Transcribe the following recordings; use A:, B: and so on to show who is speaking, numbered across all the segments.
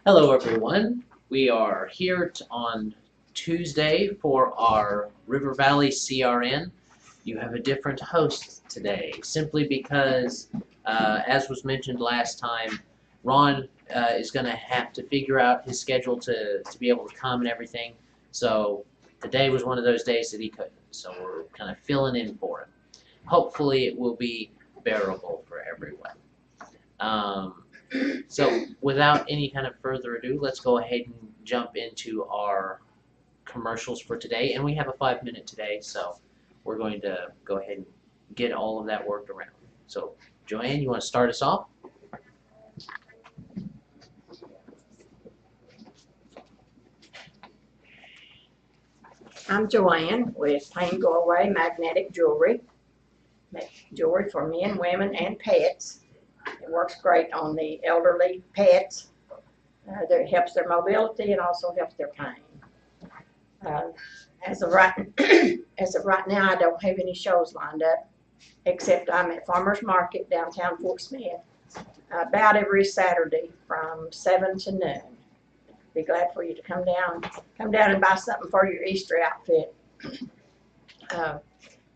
A: Hello everyone. We are here on Tuesday for our River Valley CRN. You have a different host today, simply because, as was mentioned last time, Ron is going to have to figure out his schedule to be able to come and everything. So today was one of those days that he couldn't. So we're kind of filling in for him. Hopefully it will be bearable for everyone. So without any kind of further ado, let's go ahead and jump into our commercials for today. And we have a 5-minute today, so we're going to go ahead and get all of that worked around. So Joanne, you want to start us off?
B: I'm Joanne with Pain Go Away Magnetic Jewelry. Make jewelry for men, women, and pets. It works great on the elderly pets. It helps their mobility and also helps their pain. As of right now, I don't have any shows lined up, except I'm at Farmers Market downtown Fort Smith about every Saturday from 7 to noon. Be glad for you to come down and buy something for your Easter outfit. If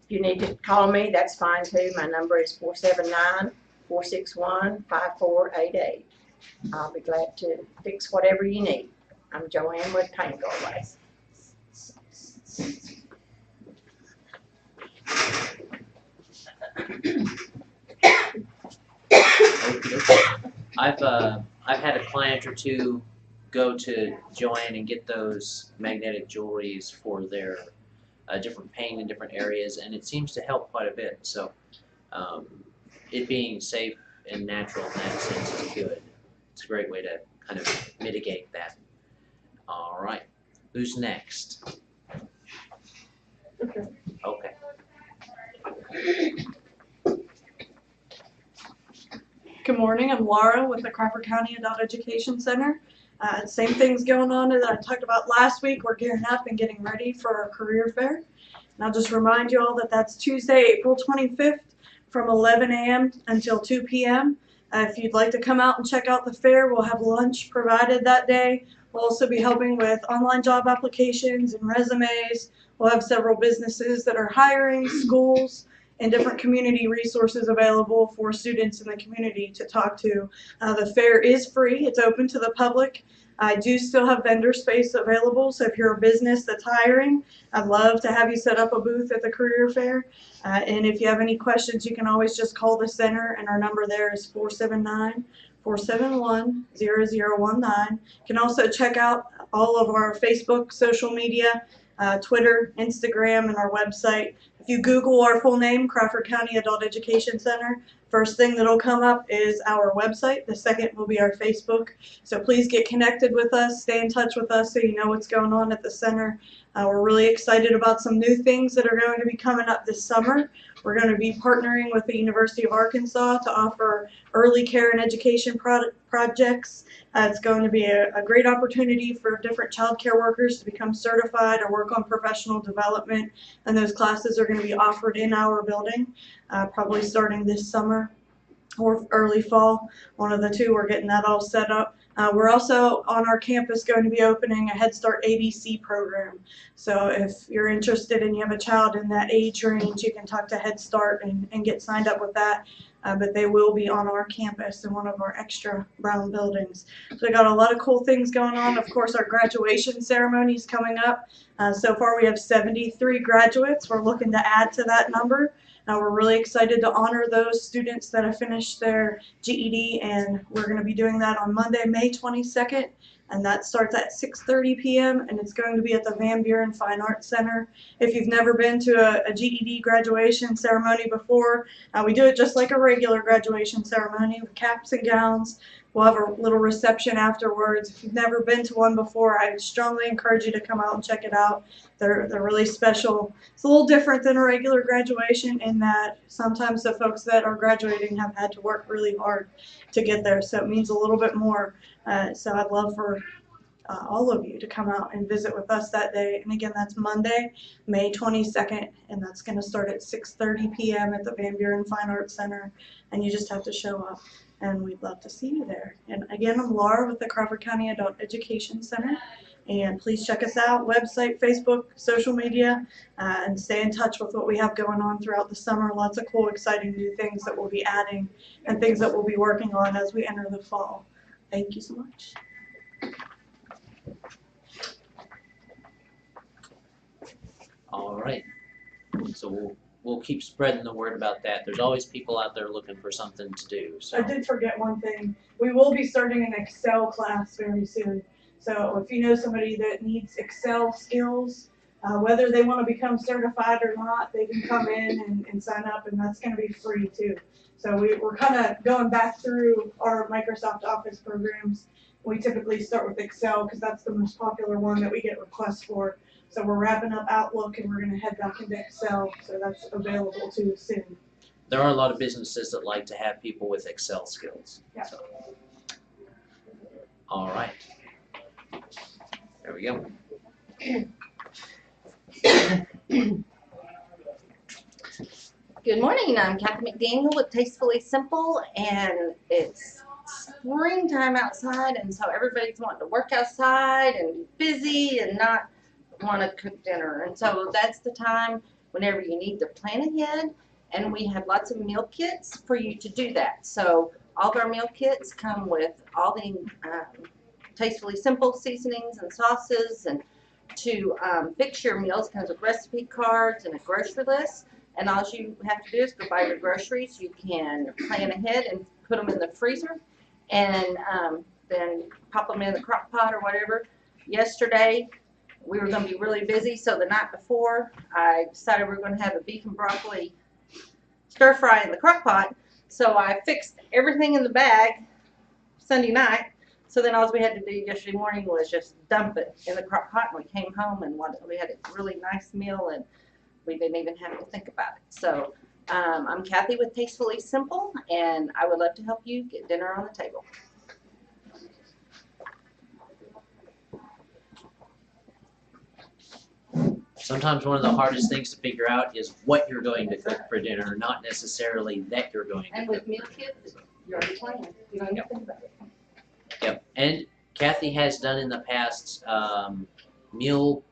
B: you need to call me, that's fine too. My number is 479-461-5488. I'll be glad to fix whatever you need. I'm Joanne with Pain Go Away.
A: I've had a client or two go to Joanne and get those magnetic jewelries for their different pain in different areas, and it seems to help quite a bit. So it being safe and natural in that sense is good. It's a great way to kind of mitigate that. All right, who's next? Okay.
C: Good morning, I'm Laura with the Crawford County Adult Education Center. Same things going on that I talked about last week. We're gearing up and getting ready for our career fair. And I'll just remind you all that that's Tuesday, April 25th from 11 a.m. until 2 p.m. If you'd like to come out and check out the fair, we'll have lunch provided that day. We'll also be helping with online job applications and resumes. We'll have several businesses that are hiring, schools, and different community resources available for students in the community to talk to. The fair is free. It's open to the public. I do still have vendor space available, so if you're a business that's hiring, I'd love to have you set up a booth at the career fair. And if you have any questions, you can always just call the center, and our number there is 479-471-0019. You can also check out all of our Facebook, social media, Twitter, Instagram, and our website. If you Google our full name, Crawford County Adult Education Center, first thing that'll come up is our website. The second will be our Facebook. So please get connected with us, stay in touch with us so you know what's going on at the center. We're really excited about some new things that are going to be coming up this summer. We're going to be partnering with the University of Arkansas to offer early care and education projects. It's going to be a great opportunity for different child care workers to become certified or work on professional development, and those classes are going to be offered in our building, probably starting this summer or early fall, one of the two. We're getting that all set up. We're also on our campus going to be opening a Head Start ABC program. So if you're interested and you have a child in that age range, you can talk to Head Start and get signed up with that. But they will be on our campus in one of our extra brown buildings. So we got a lot of cool things going on. Of course, our graduation ceremony is coming up. So far we have 73 graduates. We're looking to add to that number. We're really excited to honor those students that have finished their GED, and we're going to be doing that on Monday, May 22nd, and that starts at 6:30 p.m. and it's going to be at the Van Buren Fine Arts Center. If you've never been to a GED graduation ceremony before, we do it just like a regular graduation ceremony with caps and gowns. We'll have a little reception afterwards. If you've never been to one before, I strongly encourage you to come out and check it out. They're really special. It's a little different than a regular graduation in that sometimes the folks that are graduating have had to work really hard to get there, so it means a little bit more. So I'd love for all of you to come out and visit with us that day. And again, that's Monday, May 22nd, and that's going to start at 6:30 p.m. at the Van Buren Fine Arts Center, and you just have to show up. and we'd love to see you there. And again, I'm Laura with the Crawford County Adult Education Center, and please check us out, website, Facebook, social media, and stay in touch with what we have going on throughout the summer. Lots of cool, exciting new things that we'll be adding and things that we'll be working on as we enter the fall. Thank you so much.
A: All right. So we'll keep spreading the word about that. There's always people out there looking for something to do. So
C: I did forget one thing. We will be starting an Excel class very soon. So if you know somebody that needs Excel skills, whether they want to become certified or not, they can come in and sign up, and that's going to be free too. So we're kind of going back through our Microsoft Office programs. We typically start with Excel because that's the most popular one that we get requests for. So we're wrapping up Outlook and we're going to head back into Excel. So that's available too soon.
A: there are a lot of businesses that like to have people with Excel skills.
C: Yeah.
A: So. All right. There we go.
D: Good morning, I'm Kathy McDaniel with Tastefully Simple, and it's springtime outside, and so everybody's wanting to work outside and be busy and not want to cook dinner. And so that's the time whenever you need to plan ahead, and we have lots of meal kits for you to do that. So all of our meal kits come with all the Tastefully Simple seasonings and sauces, and to fix your meals comes with recipe cards and a grocery list. And all you have to do is go buy your groceries. You can plan ahead and put them in the freezer, and then pop them in the crock pot or whatever. Yesterday, we were going to be really busy, so the night before, I decided we were going to have a beef and broccoli stir fry in the crock pot. So I fixed everything in the bag Sunday night. So then all we had to do yesterday morning was just dump it in the crock pot, and we came home and we had a really nice meal, and we didn't even have to think about it. So I'm Kathy with Tastefully Simple, and I would love to help you get dinner on the table.
A: Sometimes one of the hardest things to figure out is what you're going to cook for dinner, not necessarily that you're going to
D: And
A: cook.
D: with meal kits, you're already planning. You don't even think about it.
A: Yep, and Kathy has done in the past meal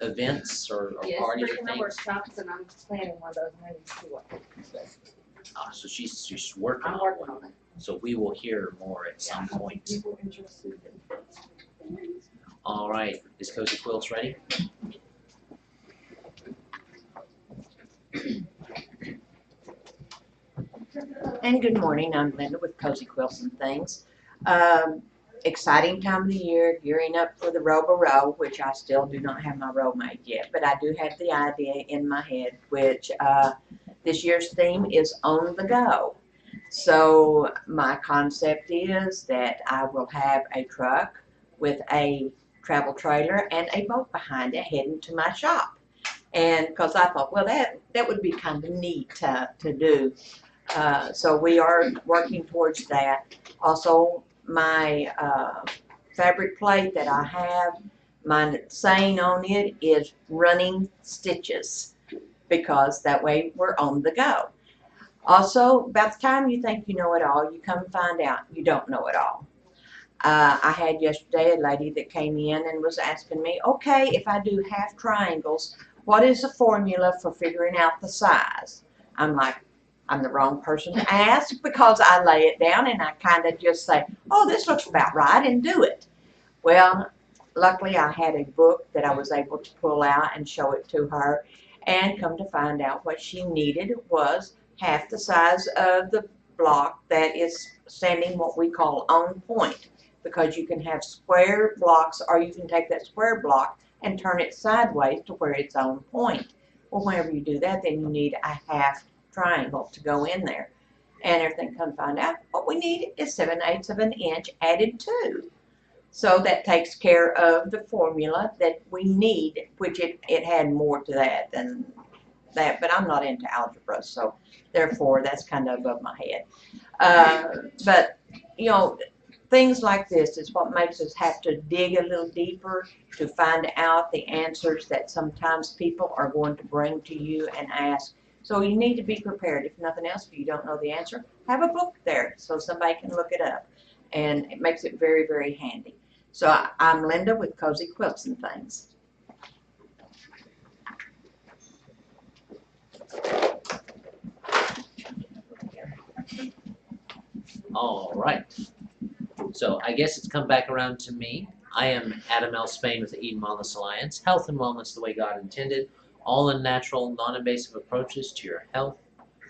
A: events or parties or
D: Yes,
A: things.
D: workshops, and I'm planning one of those maybe too.
A: So she's working
D: I'm
A: on
D: working
A: one.
D: on it.
A: So we will hear more at some point.
C: People interested in
A: All right, is Cozy Quilts ready?
E: And good morning, I'm Linda with Cozy Quilts and Things. Exciting time of the year, gearing up for the row, which I still do not have my row made yet, but I do have the idea in my head, which this year's theme is on the go. So my concept is that I will have a truck with a travel trailer and a boat behind it heading to my shop. And because I thought, well, that would be kind of neat to do. So we are working towards that. Also, my fabric plate that I have, my saying on it is running stitches, because that way we're on the go. Also, about the time you think you know it all, you come find out you don't know it all. I had yesterday a lady that came in and was asking me, okay, if I do half triangles, what is the formula for figuring out the size? I'm like, I'm the wrong person to ask, because I lay it down and I kind of just say, oh, this looks about right, and do it. Well, luckily I had a book that I was able to pull out and show it to her, and come to find out what she needed was half the size of the block that is standing what we call on point, because you can have square blocks, or you can take that square block and turn it sideways to where it's on point. Well, whenever you do that, then you need a half triangle to go in there, and everything come find out what we need is 7/8 of an inch added to. So that takes care of the formula that we need, which it had more to that than that, but I'm not into algebra, so therefore that's kind of above my head. But you know, things like this is what makes us have to dig a little deeper to find out the answers that sometimes people are going to bring to you and ask. So you need to be prepared. If nothing else, if you don't know the answer, have a book there so somebody can look it up. And it makes it very, very handy. So I'm Linda with Cozy Quilts and Things.
A: All right. So I guess it's come back around to me. I am Adam L. Spain with the Eden Wellness Alliance. Health and wellness the way God intended. All in natural, non-invasive approaches to your health,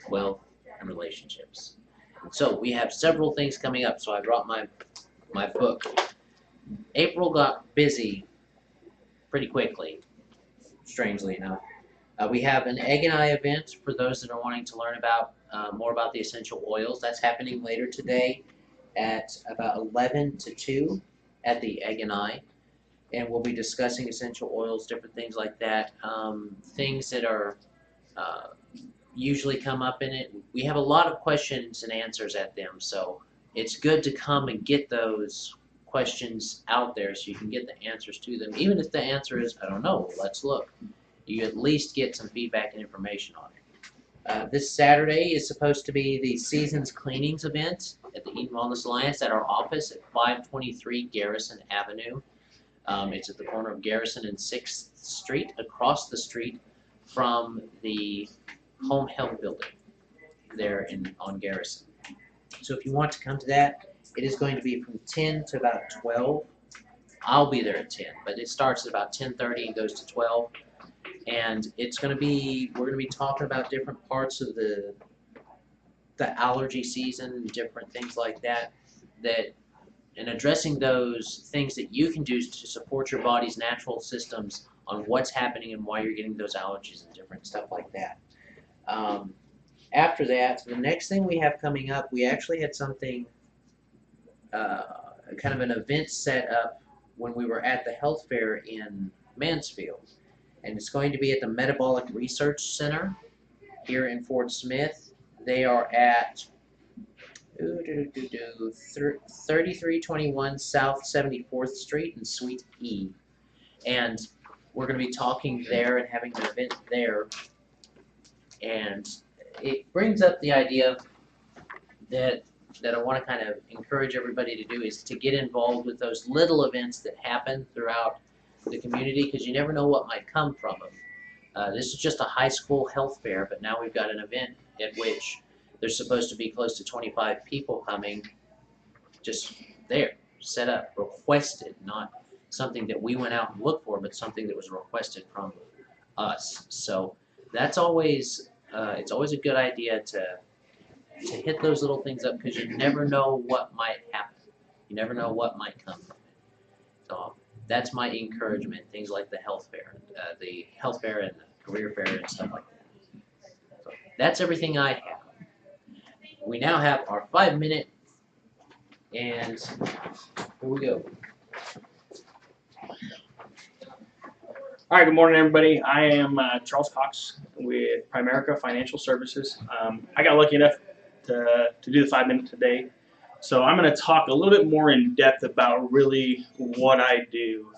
A: wealth, and relationships. So we have several things coming up. So I brought my book. April got busy pretty quickly, strangely enough. We have an Egg and Eye event for those that are wanting to learn about more about the essential oils. That's happening later today at about 11 to 2 at the Egg and Eye. And we'll be discussing essential oils, different things like that, things that are usually come up in it. We have a lot of questions and answers at them, so it's good to come and get those questions out there so you can get the answers to them. Even if the answer is, I don't know, let's look. You at least get some feedback and information on it. This Saturday is supposed to be the Seasons Cleanings event at the Eden Wellness Alliance at our office at 523 Garrison Avenue. It's at the corner of Garrison and 6th Street, across the street from the Home Health Building there on Garrison. So if you want to come to that, it is going to be from 10 to about 12. I'll be there at 10, but it starts at about 10:30 and goes to 12. And it's going to be, we're going to be talking about different parts of the allergy season, different things like that, and addressing those things that you can do to support your body's natural systems on what's happening and why you're getting those allergies and different stuff like that. After that, the next thing we have coming up, we actually had something, kind of an event set up when we were at the health fair in Mansfield. And it's going to be at the Metabolic Research Center here in Fort Smith. They are at 3321 South 74th Street in Suite E. And we're going to be talking there and having an event there. And it brings up the idea that I want to kind of encourage everybody to do is to get involved with those little events that happen throughout the community, because you never know what might come from them. This is just a high school health fair, but now we've got an event at which there's supposed to be close to 25 people coming, just there, set up, requested, not something that we went out and looked for, but something that was requested from us. So that's always, it's always a good idea to hit those little things up, because you never know what might happen. You never know what might come from it. So that's my encouragement, things like the health fair and the career fair and stuff like that. So that's everything I have. We now have our 5-minute, and here we go.
F: All right, good morning, everybody. I am Charles Cox with Primerica Financial Services. I got lucky enough to do the 5 minutes today. So I'm going to talk a little bit more in depth about really what I do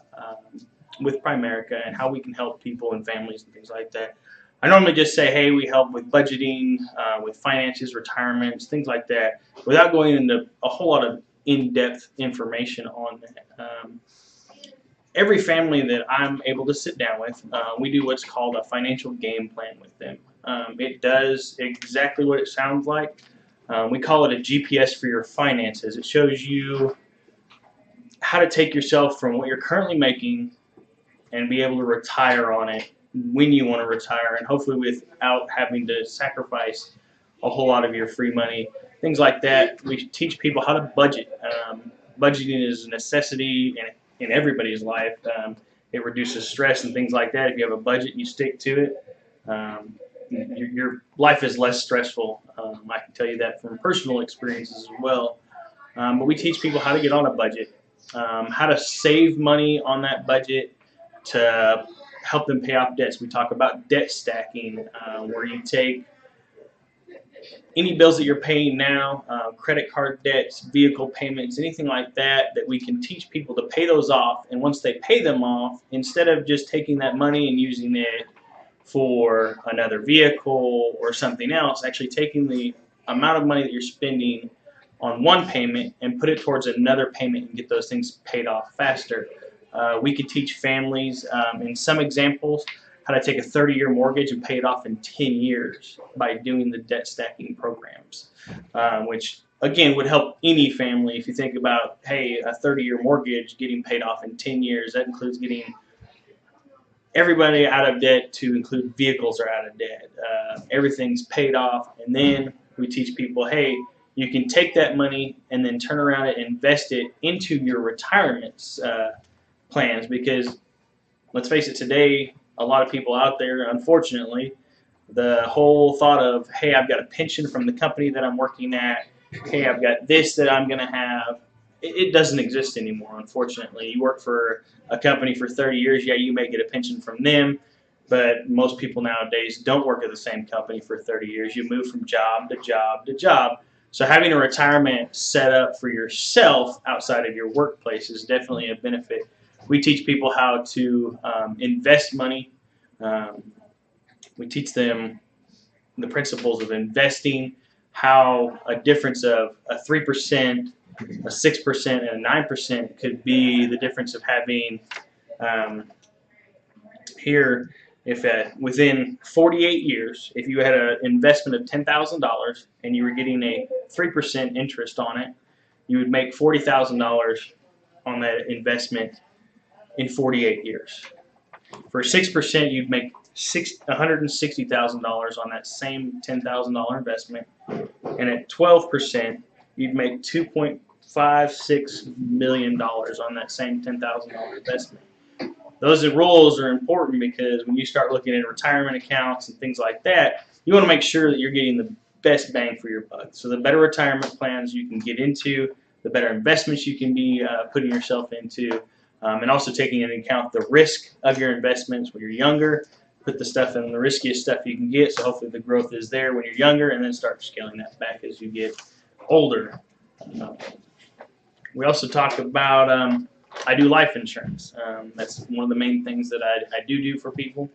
F: with Primerica and how we can help people and families and things like that. I normally just say, hey, we help with budgeting, with finances, retirements, things like that, without going into a whole lot of in-depth information on that. Every family that I'm able to sit down with, we do what's called a financial game plan with them. It does exactly what it sounds like. We call it a GPS for your finances. It shows you how to take yourself from what you're currently making and be able to retire on it when you want to retire, and hopefully without having to sacrifice a whole lot of your free money, things like that. We teach people how to budget. Budgeting is a necessity in everybody's life. It reduces stress and things like that. If you have a budget and you stick to it, your life is less stressful. I can tell you that from personal experiences as well. But we teach people how to get on a budget, how to save money on that budget to help them pay off debts. We talk about debt stacking, where you take any bills that you're paying now, credit card debts, vehicle payments, anything like that, that we can teach people to pay those off. And once they pay them off, instead of just taking that money and using it for another vehicle or something else, actually taking the amount of money that you're spending on one payment and put it towards another payment and get those things paid off faster. We could teach families in some examples how to take a 30-year mortgage and pay it off in 10 years by doing the debt stacking programs, which again would help any family. If you think about, hey, a 30-year mortgage getting paid off in 10 years, that includes getting everybody out of debt to include vehicles are out of debt. Everything's paid off, and then we teach people, hey, you can take that money and then turn around and invest it into your retirement plans, because let's face it, today a lot of people out there, unfortunately, the whole thought of, hey, I've got a pension from the company that I'm working at, hey, I've got this that I'm going to have, it doesn't exist anymore, unfortunately. You work for a company for 30 years, yeah, you may get a pension from them, but most people nowadays don't work at the same company for 30 years. You move from job to job to job. So having a retirement set up for yourself outside of your workplace is definitely a benefit. We teach people how to invest money. We teach them the principles of investing, how a difference of a 3%, a 6%, and a 9% could be the difference of having here, if within 48 years, if you had an investment of $10,000 and you were getting a 3% interest on it, you would make $40,000 on that investment in 48 years. For 6%, you'd make $160,000 on that same $10,000 investment, and at 12%, you'd make $2.56 million on that same $10,000 investment. Those rules are important because when you start looking at retirement accounts and things like that, you want to make sure that you're getting the best bang for your buck. So the better retirement plans you can get into, the better investments you can be putting yourself into, and also taking into account the risk of your investments when you're younger. Put the stuff in the riskiest stuff you can get, so hopefully the growth is there when you're younger, and then start scaling that back as you get older. We also talk about I do life insurance. That's one of the main things that I do for people.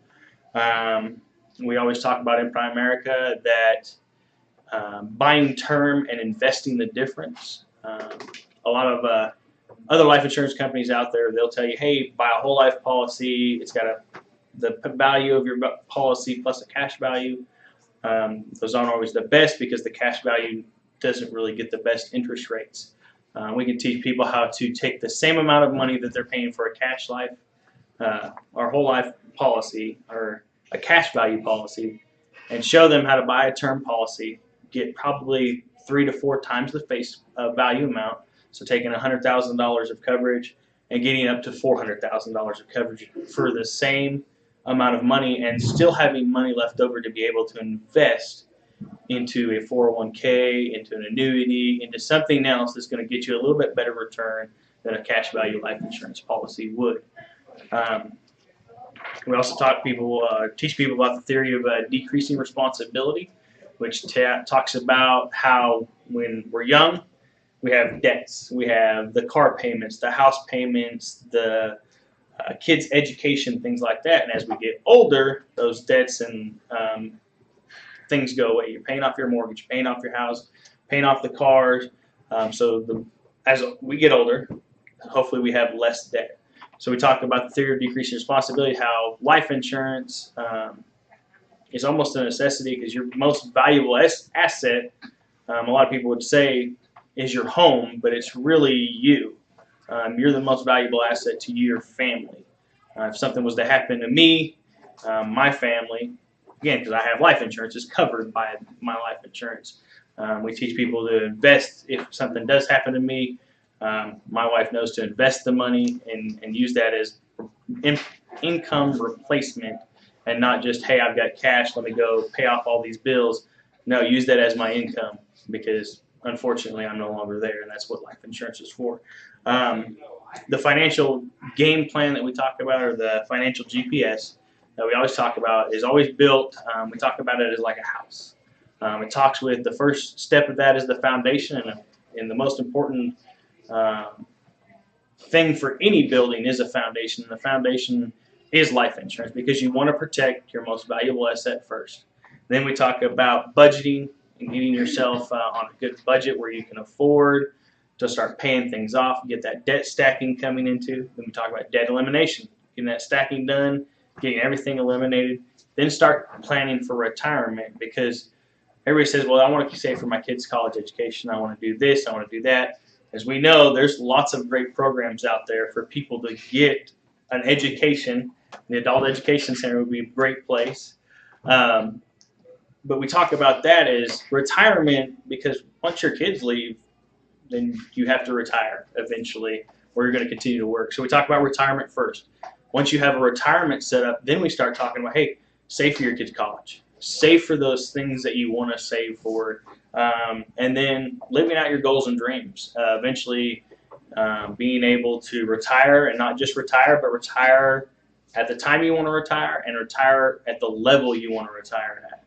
F: We always talk about in Primerica that buying term and investing the difference. A lot of other life insurance companies out there, they'll tell you, hey, buy a whole life policy. It's got the value of your policy plus a cash value. Those aren't always the best because the cash value doesn't really get the best interest rates. We can teach people how to take the same amount of money that they're paying for a cash life, or whole life policy, or a cash value policy, and show them how to buy a term policy, get probably 3 to 4 times the face value amount. So taking $100,000 of coverage and getting up to $400,000 of coverage for the same amount of money, and still having money left over to be able to invest into a 401k, into an annuity, into something else that's going to get you a little bit better return than a cash value life insurance policy would. We also teach people about the theory of decreasing responsibility, which talks about how when we're young, we have debts. We have the car payments, the house payments, the kids' education, things like that. And as we get older, those debts and things go away. You're paying off your mortgage, paying off your house, paying off the cars. As we get older, hopefully we have less debt. So we talk about the theory of decreasing responsibility, how life insurance is almost a necessity because your most valuable asset, a lot of people would say, is your home, but it's really you. You're the most valuable asset to your family. If something was to happen to me, my family, again, because I have life insurance, is covered by my life insurance. We teach people to invest if something does happen to me. My wife knows to invest the money and use that as income replacement, and not just, hey, I've got cash, let me go pay off all these bills. No, use that as my income, because unfortunately I'm no longer there, and that's what life insurance is for. The financial game plan that we talk about, or the financial GPS that we always talk about, is always built, we talk about it as like a house. It talks with the first step of that is the foundation, and the most important thing for any building is a foundation, and the foundation is life insurance, because you want to protect your most valuable asset first. Then we talk about budgeting, and getting yourself on a good budget where you can afford to start paying things off, get that debt stacking coming into. Then we talk about debt elimination, getting that stacking done, getting everything eliminated. Then start planning for retirement, because everybody says, well, I want to save for my kids' college education. I want to do this. I want to do that. As we know, there's lots of great programs out there for people to get an education. The Adult Education Center would be a great place. But we talk about that as retirement, because once your kids leave, then you have to retire eventually, or you're going to continue to work. So we talk about retirement first. Once you have a retirement set up, then we start talking about, hey, save for your kids' college. Save for those things that you want to save for. And then living out your goals and dreams. Eventually being able to retire, and not just retire, but retire at the time you want to retire, and retire at the level you want to retire at.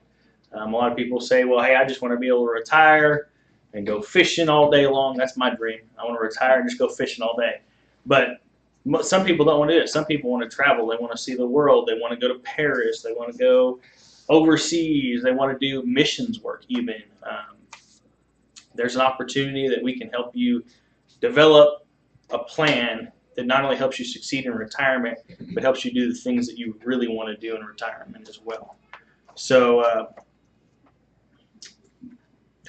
F: A lot of people say, well, hey, I just want to be able to retire and go fishing all day long. That's my dream. I want to retire and just go fishing all day. But some people don't want to do it. Some people want to travel. They want to see the world. They want to go to Paris. They want to go overseas. They want to do missions work even. There's an opportunity that we can help you develop a plan that not only helps you succeed in retirement, but helps you do the things that you really want to do in retirement as well. So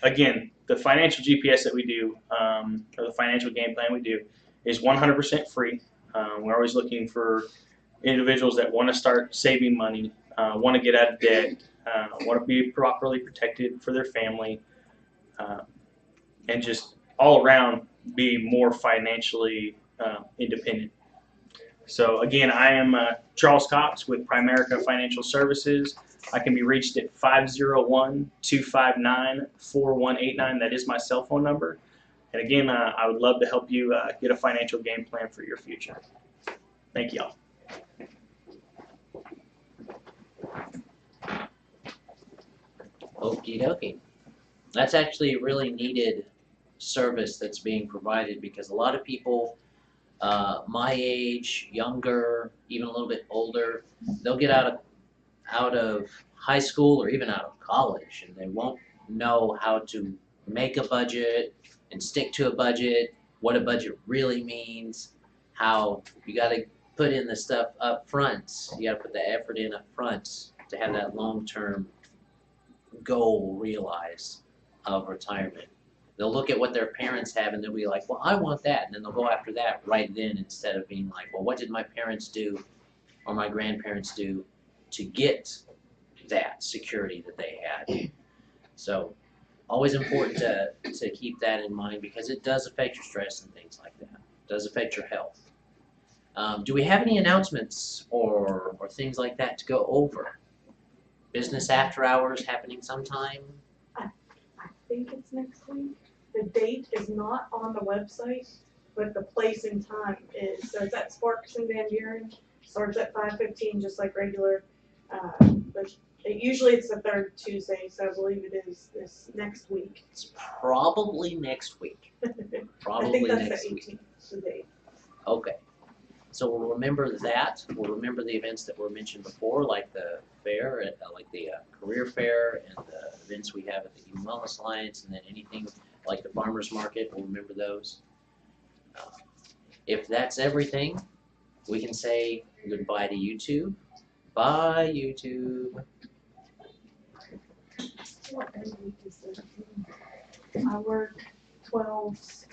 F: again, the financial GPS that we do, or the financial game plan we do, is 100% free. We're always looking for individuals that want to start saving money, want to get out of debt, want to be properly protected for their family, and just all around be more financially independent. So again, I am Charles Cox with Primerica Financial Services. I can be reached at 501-259-4189. That is my cell phone number. And again, I would love to help you get a financial game plan for your future. Thank y'all.
A: Okie dokie. That's actually a really needed service that's being provided, because a lot of people my age, younger, even a little bit older, they'll get out of high school or even out of college, and they won't know how to make a budget and stick to a budget, what a budget really means, how you got to put in the stuff up front. You got to put the effort in up front to have that long-term goal realized of retirement. They'll look at what their parents have and they'll be like, well, I want that. And then they'll go after that right then, instead of being like, well, what did my parents do or my grandparents do to get that security that they had? So always important to keep that in mind, because it does affect your stress and things like that. It does affect your health. Do we have any announcements or things like that to go over? Business after hours happening sometime?
C: I think it's next week. The date is not on the website, but the place and time is. So it's at Sparks in Van Buren. Starts at 5:15, just like regular. But usually it's the third Tuesday, so I believe it is this next week.
A: It's probably next week. Probably
C: I think that's
A: next
C: the
A: week.
C: 18th, the date.
A: Okay. So we'll remember that. We'll remember the events that were mentioned before, like the fair, like the career fair, and the events we have at the Human Wellness Alliance, and then anything like the farmers market. We'll remember those. If that's everything, we can say goodbye to YouTube. Bye, YouTube.
C: What day week is this? I work 12s